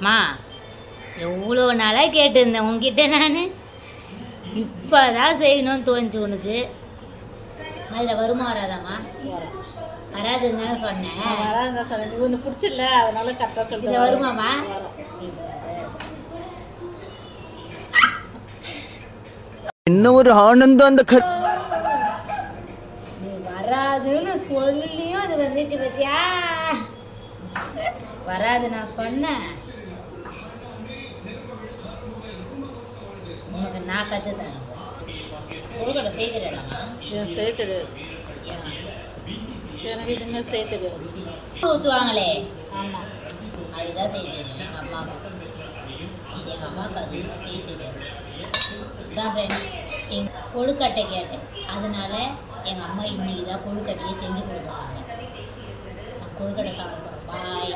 மா எவ்வளோ நாளாக கேட்டிருந்தேன் உங்ககிட்ட நான். இப்போ தான் செய்யணும்னு தோணுச்சு உனக்கு. அதில் வருமா வராதாம்மா? வராதுன்னு தானே சொன்னேன். வராதுன்னு சொன்னேன். நீ ஒன்று பிடிச்சிடல, அதனால கரெக்டாக சொல்லிட்டு. இதில் வருமாம்மா? என்ன ஒரு ஆனந்தம் அந்த நீ வராதுன்னு சொல்லியும் அது வந்துச்சு பத்தியா? வராது நான் சொன்னேன். உனக்கு நான் கற்று தரேன். கொழுக்கட்டை செய்ய தெரியாதாம்மா? எனக்கு செய்ய தெரியாது. எனக்கு இதுமாதிரி செய்ய தெரியாது. ஊற்றுவாங்களே, ஆமாம், அதுதான் செய்ய தெரியும் எங்கள் அம்மாவுக்கு. இது எங்கள் அம்மாவுக்கு அதிகமாக செய்ய தெரியாது. தான் ஃப்ரெண்ட்ஸ், எங்கள் கொழுக்கட்டை கேட்டேன். அதனால எங்கள் அம்மா இன்றைக்கி தான் கொழுக்கட்டையே செஞ்சு கொடுக்குறாங்க. நான் கொழுக்கட்டை சாப்பிட போகிறேன். பாய்.